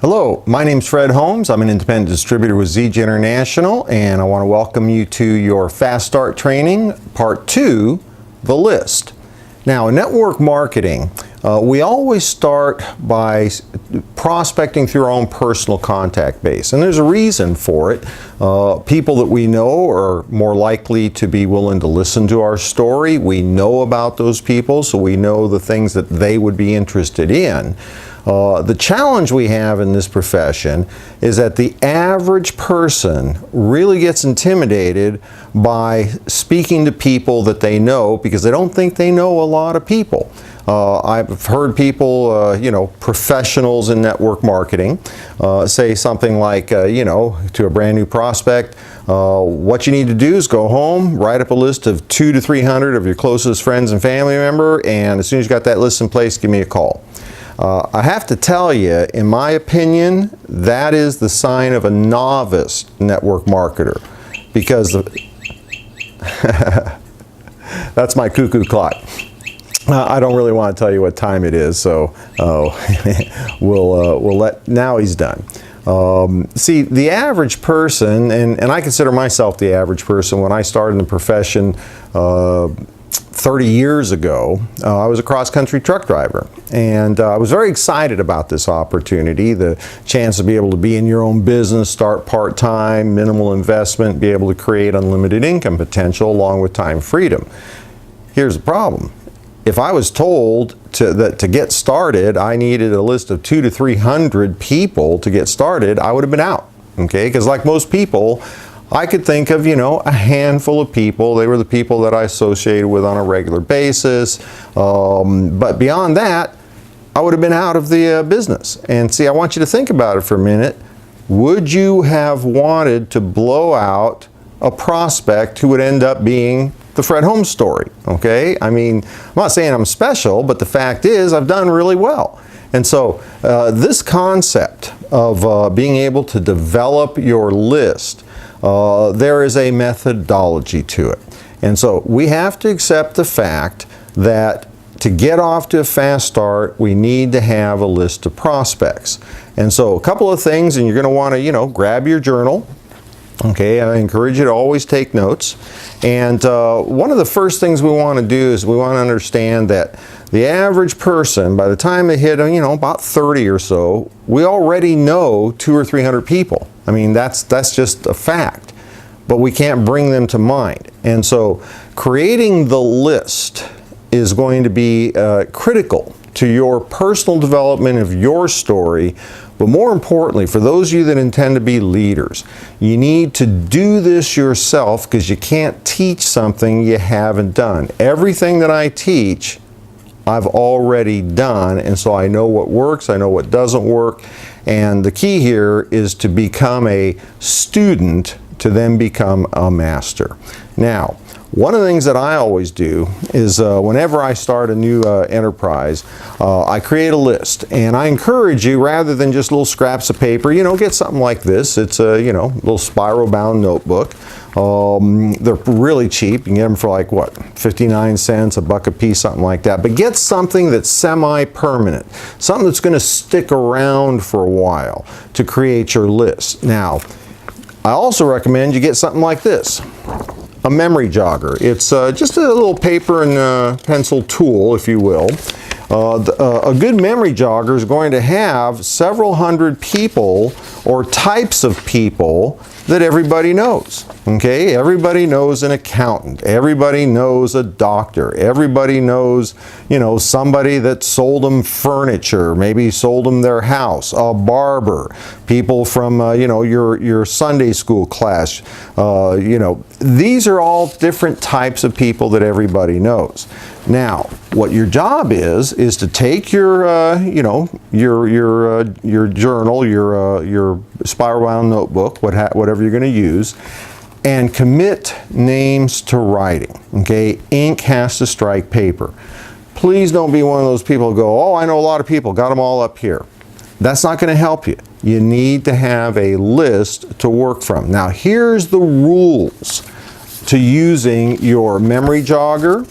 Hello, my name's Fred Holmes. I'm an independent distributor with Zija International, and I want to welcome you to your Fast Start training, Part 2, the list. Now, in network marketing, we always start by prospecting through our own personal contact base, and there's a reason for it. People that we know are more likely to be willing to listen to our story. We know about those people, so we know the things that they would be interested in. The challenge we have in this profession is that the average person really gets intimidated by speaking to people that they know because they don't think they know a lot of people. I've heard people, professionals in network marketing, say something like, to a brand new prospect, what you need to do is go home, write up a list of 200 to 300 of your closest friends and family member, and as soon as you got that list in place, give me a call. I have to tell you, in my opinion, that is the sign of a novice network marketer, because that's my cuckoo clock. I don't really want to tell you what time it is, so we'll let. Now he's done. See, the average person, and I consider myself the average person. When I started in the profession 30 years ago, I was a cross-country truck driver, and I was very excited about this opportunity, the chance to be able to be in your own business, start part-time, minimal investment, be able to create unlimited income potential along with time freedom. Here's the problem. If I was told that to get started, I needed a list of 200 to 300 people to get started, I would have been out, okay? Because like most people, I could think of, a handful of people. They were the people that I associated with on a regular basis. But beyond that, I would have been out of the business. And see, I want you to think about it for a minute. Would you have wanted to blow out a prospect who would end up being the Fred Holmes story? Okay? I mean, I'm not saying I'm special, but the fact is I've done really well. And so this concept of being able to develop your list, there is a methodology to it. And so we have to accept the fact that to get off to a fast start, we need to have a list of prospects. And so a couple of things, and you're going to want to, grab your journal. Okay, I encourage you to always take notes. And one of the first things we want to do is we want to understand that the average person, by the time they hit, about 30 or so, we already know 200 or 300 people. I mean, that's just a fact. But we can't bring them to mind. And so creating the list is going to be critical to your personal development of your story. But more importantly, for those of you that intend to be leaders, you need to do this yourself because you can't teach something you haven't done. Everything that I teach, I've already done, and so I know what works, I know what doesn't work, and the key here is to become a student to then become a master. Now, one of the things that I always do is whenever I start a new enterprise, I create a list, and I encourage you, rather than just little scraps of paper, get something like this. It's a little spiral-bound notebook. They're really cheap. You can get them for like, 59 cents, $1 a piece, something like that. But get something that's semi-permanent, something that's going to stick around for a while to create your list. Now, I also recommend you get something like this. A memory jogger. It's just a little paper and pencil tool, if you will. A good memory jogger is going to have several hundred people or types of people that everybody knows. Okay, everybody knows an accountant. Everybody knows a doctor. Everybody knows, somebody that sold them furniture, maybe sold them their house, a barber, people from, your Sunday school class. These are all different types of people that everybody knows. Now, what your job is to take your journal, your spiral-bound notebook, whatever you're going to use, and commit names to writing. Okay, ink has to strike paper. Please don't be one of those people who go, oh, I know a lot of people, got them all up here. That's not going to help you. You need to have a list to work from. Now, here's the rules to using your memory jogger,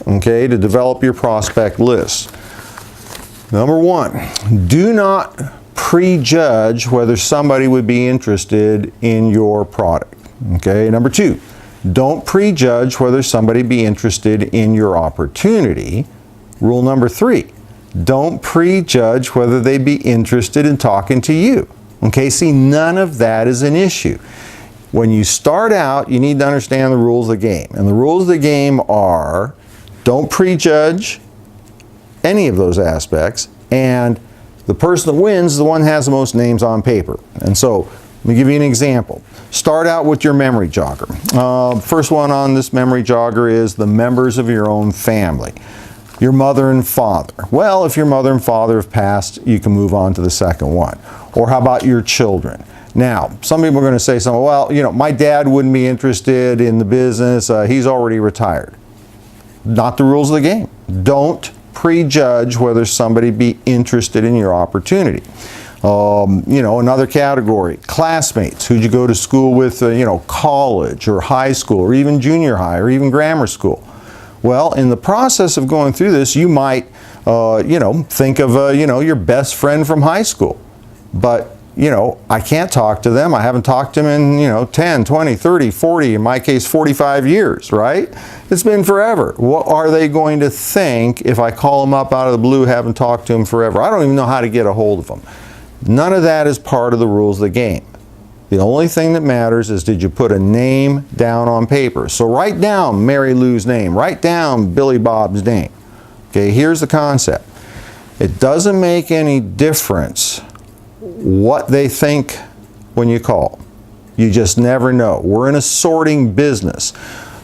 okay, to develop your prospect list. Number one, do not prejudge whether somebody would be interested in your product. Okay, number 2, don't prejudge whether somebody be interested in your opportunity. Rule number 3, don't prejudge whether they be interested in talking to you. Okay, see, none of that is an issue. When you start out, you need to understand the rules of the game. And the rules of the game are, don't prejudge any of those aspects, and the person that wins is the one that has the most names on paper. And so, let me give you an example. Start out with your memory jogger. First one on this memory jogger is the members of your own family. Your mother and father. Well, if your mother and father have passed, you can move on to the second one. Or how about your children? Now, some people are going to say something, well, you know, my dad wouldn't be interested in the business, he's already retired. Not the rules of the game. Don't prejudge whether somebody be interested in your opportunity. You know, another category, classmates. Who'd you go to school with, you know, college or high school or even junior high or even grammar school? Well, in the process of going through this, you might, you know, think of, you know, your best friend from high school. But, you know, I can't talk to them. I haven't talked to them in, you know, 10, 20, 30, 40, in my case, 45 years, right? It's been forever. What are they going to think if I call them up out of the blue, haven't talked to them forever? I don't even know how to get a hold of them. None of that is part of the rules of the game. The only thing that matters is, did you put a name down on paper? So write down Mary Lou's name. Write down Billy Bob's name. Okay, here's the concept. It doesn't make any difference what they think when you call. You just never know. We're in a sorting business.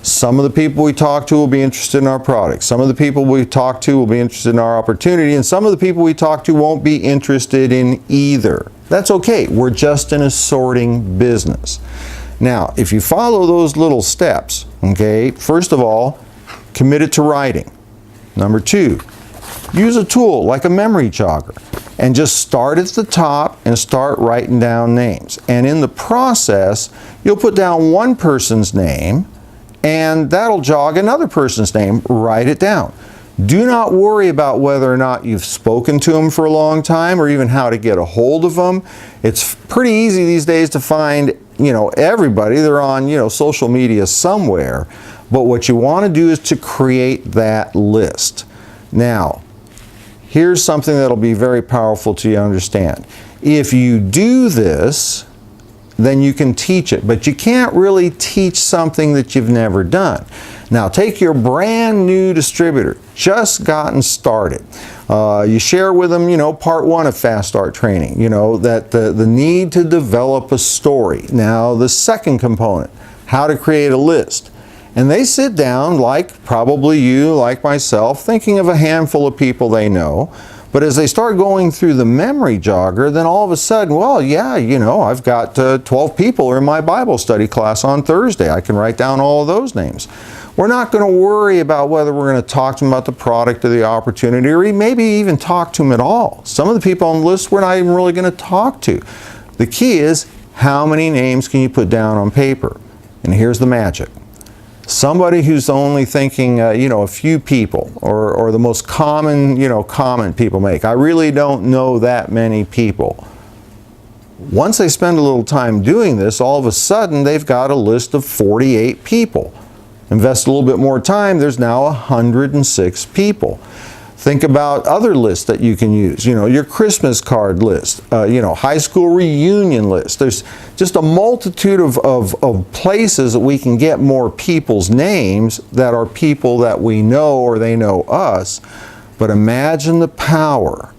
Some of the people we talk to will be interested in our product. Some of the people we talk to will be interested in our opportunity. And some of the people we talk to won't be interested in either. That's okay. We're just in a sorting business. Now, if you follow those little steps, okay, first of all, commit it to writing. Number 2, use a tool like a memory jogger and just start at the top and start writing down names. And in the process, you'll put down one person's name and that'll jog another person's name. Write it down. Do not worry about whether or not you've spoken to them for a long time or even how to get a hold of them. It's pretty easy these days to find, you know, everybody. They're on, you know, social media somewhere. But what you want to do is to create that list. Now, here's something that'll be very powerful to you understand. If you do this, then you can teach it, but you can't really teach something that you've never done. Now, take your brand new distributor, just gotten started. You share with them, you know, part 1 of Fast Start training, you know, that the need to develop a story. Now, the second component, how to create a list. And they sit down, like probably you, like myself, thinking of a handful of people they know. But as they start going through the memory jogger, then all of a sudden, well, yeah, you know, I've got 12 people in my Bible study class on Thursday. I can write down all of those names. We're not going to worry about whether we're going to talk to them about the product or the opportunity, or maybe even talk to them at all. Some of the people on the list we're not even really going to talk to. The key is, how many names can you put down on paper? And here's the magic. Somebody who's only thinking, you know, a few people, or the most common, you know, comment people make. I really don't know that many people. Once they spend a little time doing this, all of a sudden they've got a list of 48 people. Invest a little bit more time, there's now 106 people. Think about other lists that you can use. You know, your Christmas card list, you know, high school reunion list. There's just a multitude of places that we can get more people's names that are people that we know or they know us. But imagine the power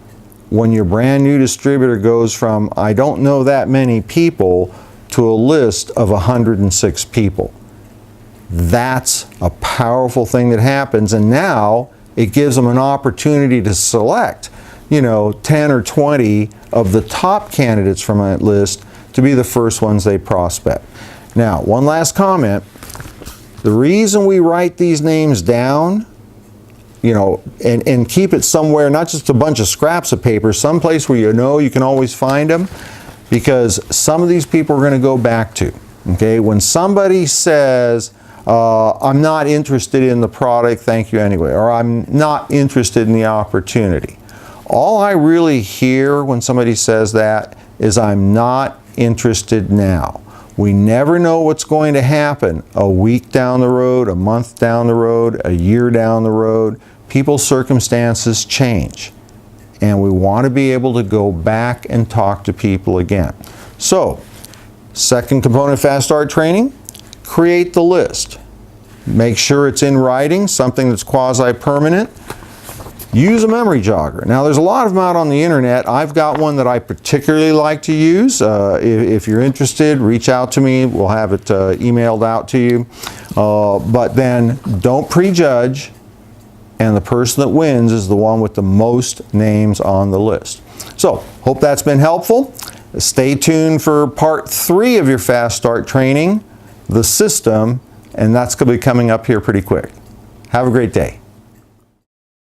when your brand new distributor goes from, I don't know that many people, to a list of 106 people. That's a powerful thing that happens, and now it gives them an opportunity to select, you know, 10 or 20 of the top candidates from that list to be the first ones they prospect. Now, one last comment. The reason we write these names down, you know, and keep it somewhere, not just a bunch of scraps of paper, someplace where you know you can always find them, because some of these people are going to go back to. Okay, when somebody says, I'm not interested in the product, thank you anyway, or I'm not interested in the opportunity. All I really hear when somebody says that is, I'm not interested now. We never know what's going to happen a week down the road, a month down the road, a year down the road. People's circumstances change, and we want to be able to go back and talk to people again. So, second component of Fast Start training, create the list. Make sure it's in writing, something that's quasi-permanent. Use a memory jogger. Now, there's a lot of them out on the internet. I've got one that I particularly like to use. If you're interested, reach out to me. We'll have it emailed out to you. But then don't prejudge, and the person that wins is the one with the most names on the list. So, hope that's been helpful. Stay tuned for part 3 of your Fast Start training, the system, and that's going to be coming up here pretty quick. Have a great day.